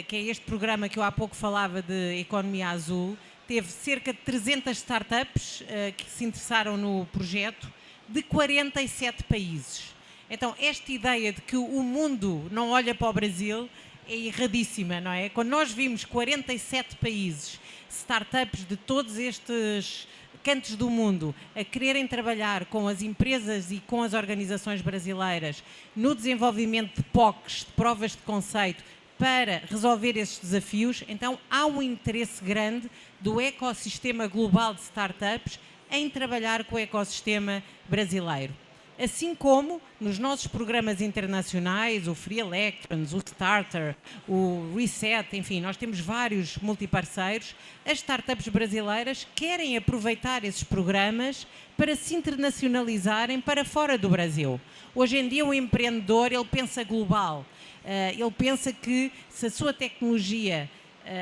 Speaker 4: que é este programa que eu há pouco falava de economia azul, teve cerca de 300 startups que se interessaram no projeto de 47 países. Então, esta ideia de que o mundo não olha para o Brasil é erradíssima, não é? Quando nós vimos 47 países, startups de todos estes cantos do mundo a quererem trabalhar com as empresas e com as organizações brasileiras no desenvolvimento de POCs, de provas de conceito, para resolver esses desafios, então há um interesse grande do ecossistema global de startups em trabalhar com o ecossistema brasileiro. Assim como nos nossos programas internacionais, o Free Electrons, o Starter, o Reset, enfim, nós temos vários multiparceiros, as startups brasileiras querem aproveitar esses programas para se internacionalizarem para fora do Brasil. Hoje em dia o empreendedor, ele pensa global. Ele pensa que se a sua tecnologia,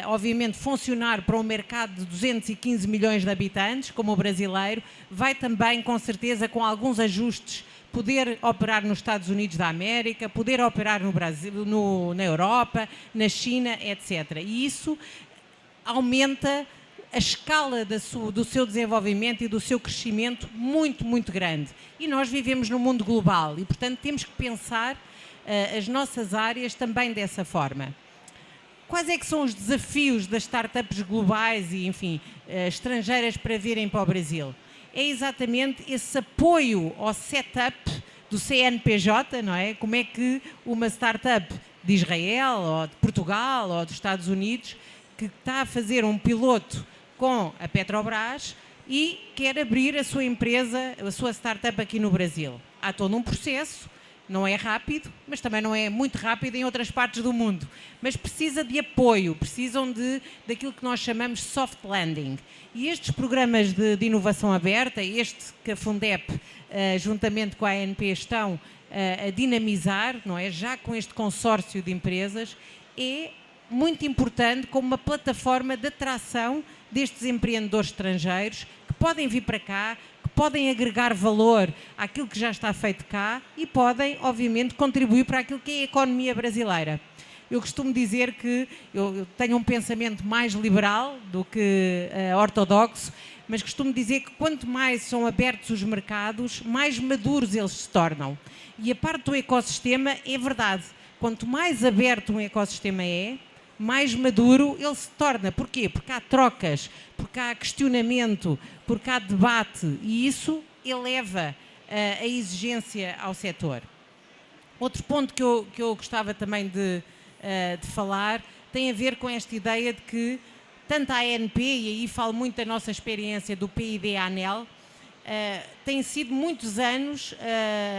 Speaker 4: obviamente, funcionar para um mercado de 215 milhões de habitantes, como o brasileiro, vai também, com certeza, com alguns ajustes, poder operar nos Estados Unidos da América, poder operar no Brasil, na Europa, na China, etc. E isso aumenta a escala do seu desenvolvimento e do seu crescimento muito, muito grande. E nós vivemos num mundo global e, portanto, temos que pensar as nossas áreas também dessa forma. Quais é que são os desafios das startups globais e, enfim, estrangeiras para virem para o Brasil? É exatamente esse apoio ao setup do CNPJ, não é? Como é que uma startup de Israel, ou de Portugal, ou dos Estados Unidos, que está a fazer um piloto com a Petrobras e quer abrir a sua empresa, a sua startup aqui no Brasil. Há todo um processo, não é rápido, mas também não é muito rápido em outras partes do mundo. Mas precisa de apoio, precisam daquilo que nós chamamos soft landing. E estes programas de inovação aberta, este que a Fundep, juntamente com a ANP, estão a dinamizar, não é? Já com este consórcio de empresas, é muito importante como uma plataforma de atração destes empreendedores estrangeiros que podem vir para cá, que podem agregar valor àquilo que já está feito cá e podem, obviamente, contribuir para aquilo que é a economia brasileira. Eu costumo dizer que eu tenho um pensamento mais liberal do que ortodoxo, mas costumo dizer que quanto mais são abertos os mercados, mais maduros eles se tornam. E a parte do ecossistema é verdade. Quanto mais aberto um ecossistema é, mais maduro ele se torna. Porquê? Porque há trocas, porque há questionamento, porque há debate e isso eleva a exigência ao setor. Outro ponto que eu gostava também de falar tem a ver com esta ideia de que tanto a ANP, e aí falo muito da nossa experiência do PID-ANEL, tem sido muitos anos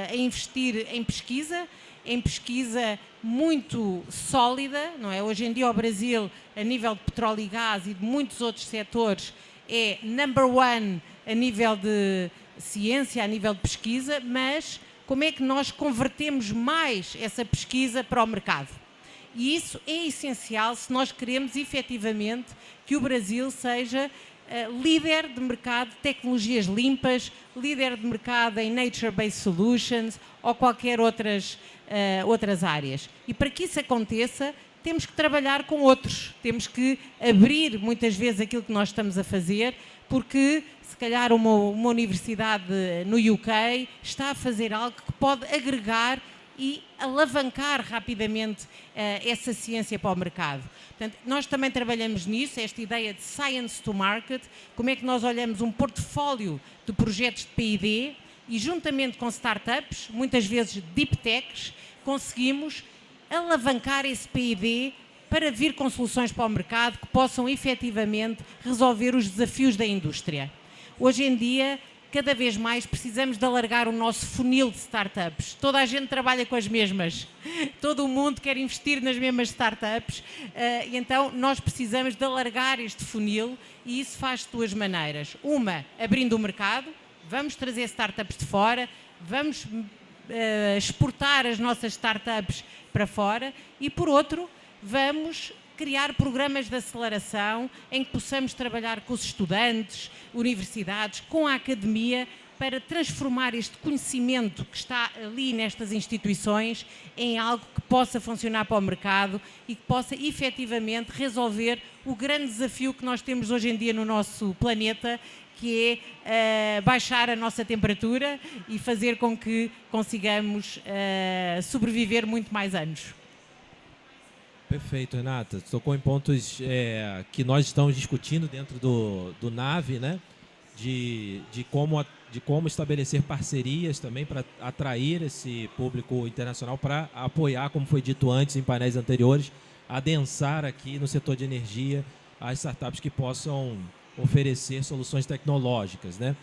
Speaker 4: a investir em pesquisa muito sólida, não é? Hoje em dia o Brasil, a nível de petróleo e gás e de muitos outros setores, é number one a nível de ciência, a nível de pesquisa, mas como é que nós convertemos mais essa pesquisa para o mercado? E isso é essencial se nós queremos efetivamente que o Brasil seja líder de mercado de tecnologias limpas, líder de mercado em nature-based solutions ou qualquer outras áreas. E para que isso aconteça, temos que trabalhar com outros, temos que abrir muitas vezes aquilo que nós estamos a fazer, porque se calhar uma universidade no UK está a fazer algo que pode agregar e alavancar rapidamente essa ciência para o mercado. Portanto, nós também trabalhamos nisso, esta ideia de science to market, como é que nós olhamos um portfólio de projetos de P&D e juntamente com startups, muitas vezes deep techs, conseguimos alavancar esse P&D para vir com soluções para o mercado que possam efetivamente resolver os desafios da indústria. Hoje em dia, cada vez mais precisamos de alargar o nosso funil de startups. Toda a gente trabalha com as mesmas. Todo o mundo quer investir nas mesmas startups. E então, nós precisamos de alargar este funil e isso faz de duas maneiras. Uma, abrindo o mercado. Vamos trazer startups de fora. Vamos exportar as nossas startups para fora. E, por outro, vamos criar programas de aceleração em que possamos trabalhar com os estudantes, universidades, com a academia, para transformar este conhecimento que está ali nestas instituições em algo que possa funcionar para o mercado e que possa efetivamente resolver o grande desafio que nós temos hoje em dia no nosso planeta, que é baixar a nossa temperatura e fazer com que consigamos sobreviver muito mais anos.
Speaker 1: Perfeito, Renata. Tocou em pontos que nós estamos discutindo dentro do NAVE, né? De como estabelecer parcerias também para atrair esse público internacional, para apoiar, como foi dito antes em painéis anteriores, adensar aqui no setor de energia as startups que possam oferecer soluções tecnológicas, né?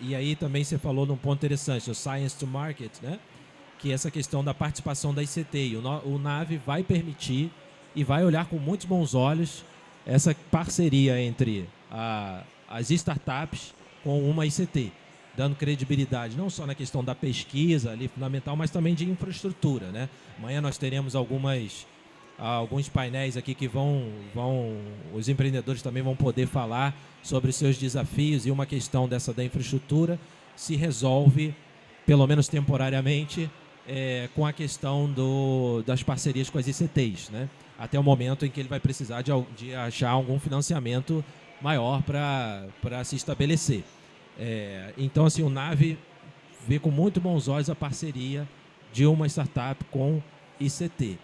Speaker 1: E aí também você falou num ponto interessante, o Science to Market, né? Que essa questão da participação da ICT. O NAVE vai permitir e vai olhar com muitos bons olhos essa parceria entre as startups com uma ICT, dando credibilidade não só na questão da pesquisa ali fundamental, mas também de infraestrutura, né? Amanhã nós teremos alguns painéis aqui que os empreendedores também vão poder falar sobre os seus desafios, e uma questão dessa da infraestrutura se resolve, pelo menos temporariamente, com a questão das parcerias com as ICTs, né? até o momento em que ele vai precisar de achar algum financiamento maior para se estabelecer. Então, assim, o NAVE vê com muito bons olhos a parceria de uma startup com ICT.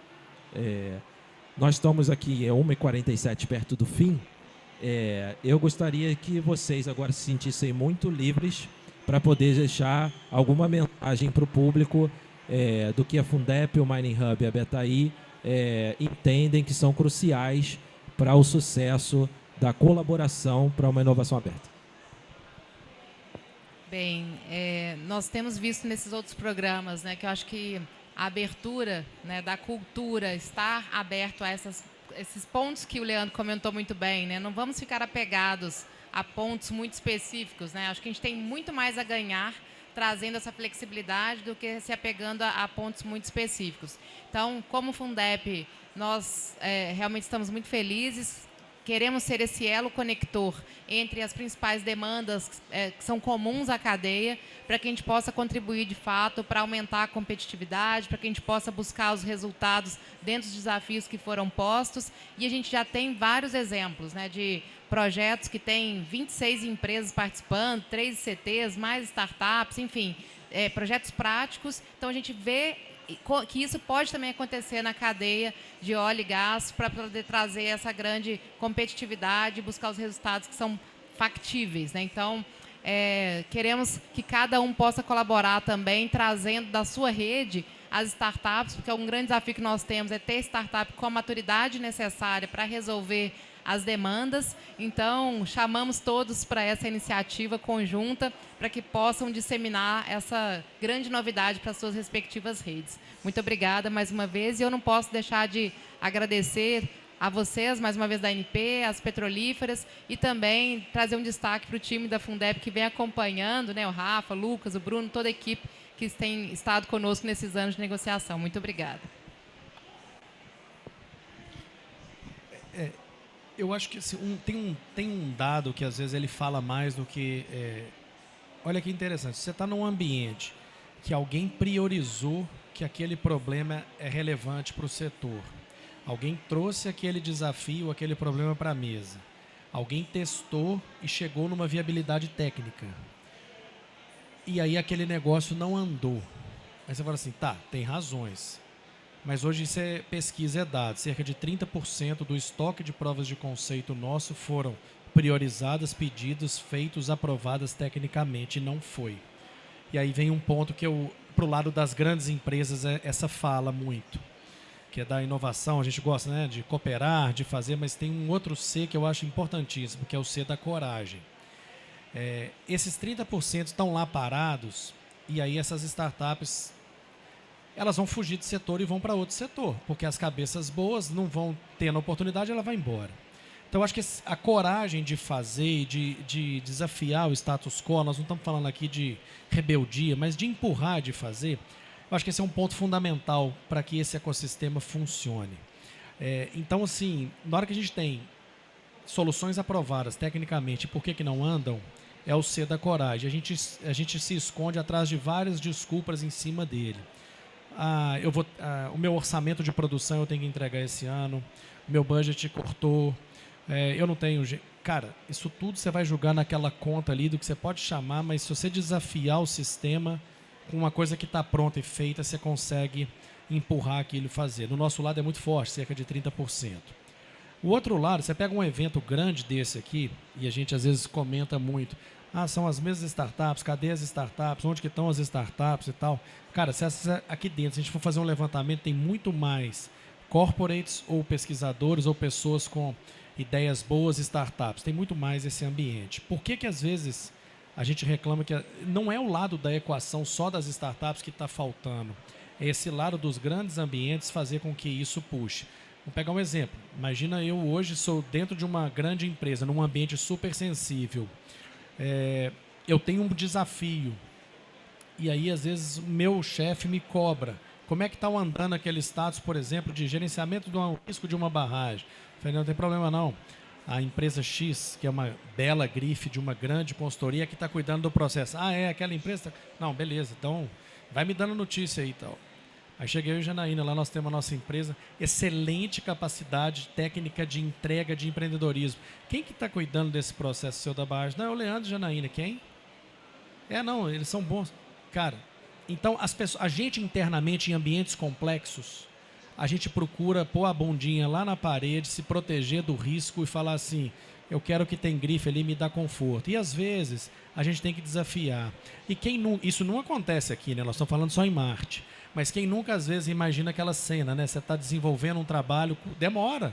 Speaker 1: Nós estamos aqui, 1h47, perto do fim. Eu gostaria que vocês agora se sentissem muito livres para poder deixar alguma mensagem para o público do que a Fundep, o Mining Hub e a Betaí entendem que são cruciais para o sucesso da colaboração para uma inovação aberta.
Speaker 2: Bem, nós temos visto nesses outros programas, né, que eu acho que a abertura, né, da cultura, estar aberto a esses pontos que o Leandro comentou muito bem, né? Não vamos ficar apegados a pontos muito específicos, né? Acho que a gente tem muito mais a ganhar trazendo essa flexibilidade do que se apegando a pontos muito específicos. Então, como Fundep, nós realmente estamos muito felizes. Queremos ser esse elo conector entre as principais demandas que são comuns à cadeia, para que a gente possa contribuir, de fato, para aumentar a competitividade, para que a gente possa buscar os resultados dentro dos desafios que foram postos. E a gente já tem vários exemplos, né, de projetos que têm 26 empresas participando, 3 ICTs, mais startups, enfim, projetos práticos. Então, a gente vê que isso pode também acontecer na cadeia de óleo e gás para poder trazer essa grande competitividade e buscar os resultados que são factíveis, né? Então, queremos que cada um possa colaborar também, trazendo da sua rede as startups, porque um grande desafio que nós temos é ter startup com a maturidade necessária para resolver as demandas. Então, chamamos todos para essa iniciativa conjunta para que possam disseminar essa grande novidade para as suas respectivas redes. Muito obrigada mais uma vez, e eu não posso deixar de agradecer a vocês, mais uma vez, da ANP, as petrolíferas, e também trazer um destaque para o time da Fundep que vem acompanhando, né, o Rafa, o Lucas, o Bruno, toda a equipe que tem estado conosco nesses anos de negociação. Muito obrigada.
Speaker 3: Eu acho que assim, tem um dado que às vezes ele fala mais do que... olha que interessante, você está num ambiente que alguém priorizou que aquele problema é relevante para o setor. Alguém trouxe aquele desafio, aquele problema para a mesa. Alguém testou e chegou numa viabilidade técnica. E aí aquele negócio não andou. Aí você fala assim, tá, tem razões. Mas hoje isso é pesquisa, é dado. Cerca de 30% do estoque de provas de conceito nosso foram priorizadas, pedidas, feitos, aprovadas tecnicamente, e não foi. E aí vem um ponto que para o lado das grandes empresas, essa fala muito, que é da inovação. A gente gosta, né, de cooperar, de fazer, mas tem um outro C que eu acho importantíssimo, que é o C da coragem. Esses 30% estão lá parados, e aí essas startups, elas vão fugir de setor e vão para outro setor, porque as cabeças boas não vão ter a oportunidade, ela vai embora. Então, eu acho que a coragem de fazer, de desafiar o status quo, nós não estamos falando aqui de rebeldia, mas de empurrar, de fazer, eu acho que esse é um ponto fundamental para que esse ecossistema funcione. Então, assim, na hora que a gente tem soluções aprovadas tecnicamente, por que não andam, é o C da coragem. A gente se esconde atrás de várias desculpas em cima dele. O meu orçamento de produção eu tenho que entregar esse ano, o meu budget cortou, eu não tenho... Cara, isso tudo você vai jogar naquela conta ali do que você pode chamar, mas se você desafiar o sistema com uma coisa que está pronta e feita, você consegue empurrar aquilo e fazer. No nosso lado é muito forte, cerca de 30%. O outro lado, você pega um evento grande desse aqui, e a gente às vezes comenta muito, são as mesmas startups, cadê as startups, onde que estão as startups e tal. Cara, se aqui dentro, se a gente for fazer um levantamento, tem muito mais corporates ou pesquisadores ou pessoas com ideias boas, startups. Tem muito mais esse ambiente. Por que às vezes a gente reclama que não é o lado da equação só das startups que está faltando? É esse lado dos grandes ambientes fazer com que isso puxe. Vou pegar um exemplo. Imagina eu hoje sou dentro de uma grande empresa, num ambiente super sensível. Eu tenho um desafio. E aí, às vezes, o meu chefe me cobra. Como é que está andando aquele status, por exemplo, de gerenciamento do risco de uma barragem? Eu falei, não tem problema não. A empresa X, que é uma bela grife de uma grande consultoria, que está cuidando do processo. Aquela empresa? Não, beleza. Então, vai me dando notícia aí e tal. Aí cheguei eu e Janaína, lá nós temos a nossa empresa, excelente capacidade técnica de entrega de empreendedorismo. Quem que está cuidando desse processo seu da Bages? Não, é o Leandro e Janaína, quem? Não, eles são bons. Cara, então a gente internamente em ambientes complexos, a gente procura pôr a bundinha lá na parede, se proteger do risco e falar assim, eu quero que tem grife ali, me dá conforto. E às vezes a gente tem que desafiar. E isso não acontece aqui, né? Nós estamos falando só em Marte. Mas quem nunca às vezes imagina aquela cena, né? Você está desenvolvendo um trabalho, demora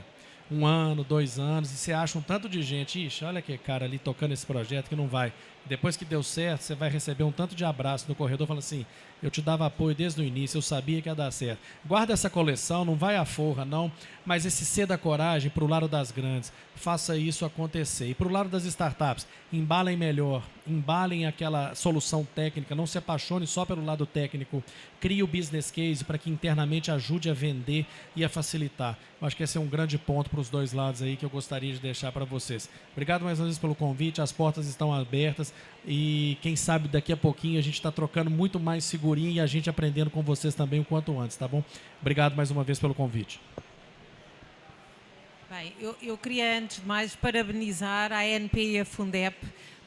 Speaker 3: 1 ano, 2 anos, e você acha um tanto de gente, ixi, olha que cara ali tocando esse projeto que não vai. Depois que deu certo, você vai receber um tanto de abraço no corredor, falando assim, eu te dava apoio desde o início, eu sabia que ia dar certo. Guarda essa coleção, não vai à forra não, mas esse C da coragem para o lado das grandes, faça isso acontecer. E para o lado das startups, embalem melhor, embalem aquela solução técnica, não se apaixone só pelo lado técnico, crie o business case para que internamente ajude a vender e a facilitar. Eu acho que esse é um grande ponto para os dois lados aí que eu gostaria de deixar para vocês. Obrigado mais uma vez pelo convite, as portas estão abertas e quem sabe daqui a pouquinho a gente está trocando muito mais figurinha e a gente aprendendo com vocês também o quanto antes, tá bom? Obrigado mais uma vez pelo convite.
Speaker 4: Bem, eu queria antes de mais parabenizar a ANP e a Fundep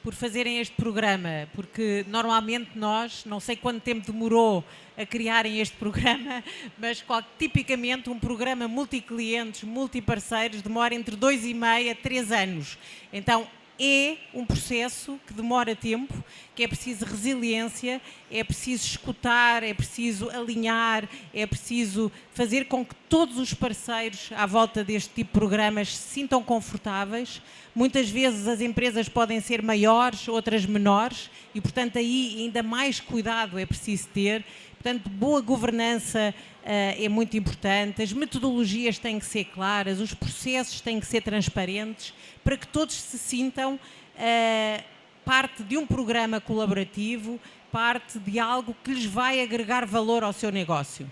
Speaker 4: por fazerem este programa, porque normalmente nós, não sei quanto tempo demorou a criarem este programa, mas tipicamente um programa multiclientes, multiparceiros, demora entre 2,5 a 3 anos. Então, é um processo que demora tempo, que é preciso resiliência, é preciso escutar, é preciso alinhar, é preciso fazer com que todos os parceiros à volta deste tipo de programas se sintam confortáveis. Muitas vezes as empresas podem ser maiores, outras menores, e portanto aí ainda mais cuidado é preciso ter. Portanto, boa governança é muito importante, as metodologias têm que ser claras, os processos têm que ser transparentes, para que todos se sintam parte de um programa colaborativo, parte de algo que lhes vai agregar valor ao seu negócio.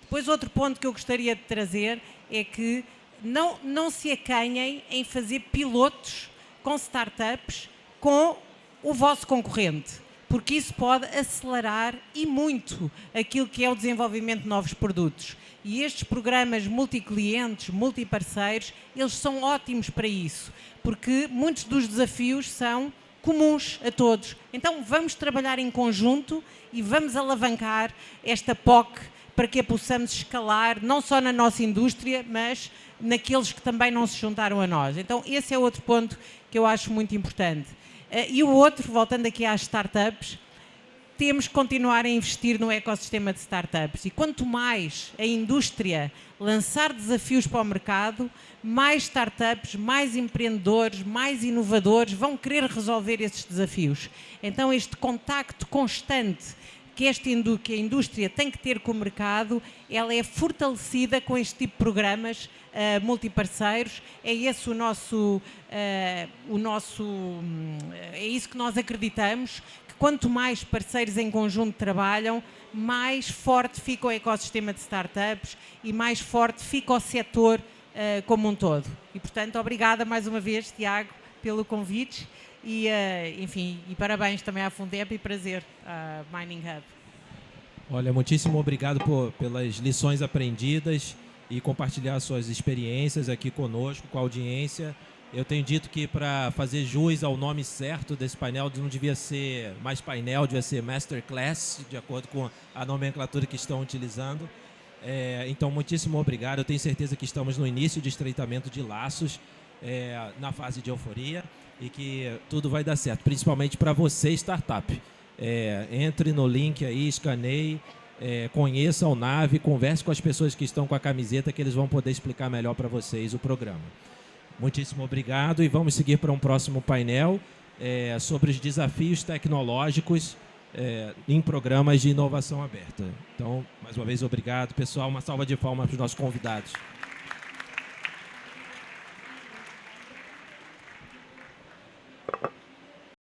Speaker 4: Depois, outro ponto que eu gostaria de trazer é que não se acanhem em fazer pilotos com startups com o vosso concorrente, porque isso pode acelerar e muito aquilo que é o desenvolvimento de novos produtos. E estes programas multiclientes, multiparceiros, eles são ótimos para isso, porque muitos dos desafios são comuns a todos. Então vamos trabalhar em conjunto e vamos alavancar esta POC para que a possamos escalar, não só na nossa indústria, mas naqueles que também não se juntaram a nós. Então esse é outro ponto que eu acho muito importante. E o outro, voltando aqui às startups, temos que continuar a investir no ecossistema de startups. E quanto mais a indústria lançar desafios para o mercado, mais startups, mais empreendedores, mais inovadores vão querer resolver esses desafios. Então este contacto constante que a indústria tem que ter com o mercado, ela é fortalecida com este tipo de programas multiparceiros. É esse é isso que nós acreditamos, que quanto mais parceiros em conjunto trabalham, mais forte fica o ecossistema de startups e mais forte fica o setor como um todo. E, portanto, obrigada mais uma vez, Tiago, pelo convite. E, enfim, e parabéns também à Fundep e prazer à Mining Hub.
Speaker 1: Olha, muitíssimo obrigado pelas lições aprendidas e compartilhar suas experiências aqui conosco, com a audiência. Eu tenho dito que para fazer jus ao nome certo desse painel, não devia ser mais painel, devia ser Masterclass, de acordo com a nomenclatura que estão utilizando. Então, muitíssimo obrigado. Eu tenho certeza que estamos no início de estreitamento de laços, na fase de euforia, e que tudo vai dar certo, principalmente para você, startup. Entre no link aí, escaneie, conheça o Nave, converse com as pessoas que estão com a camiseta, que eles vão poder explicar melhor para vocês o programa. Muitíssimo obrigado e vamos seguir para um próximo painel sobre os desafios tecnológicos em programas de inovação aberta. Então, mais uma vez, obrigado, pessoal. Uma salva de palmas para os nossos convidados.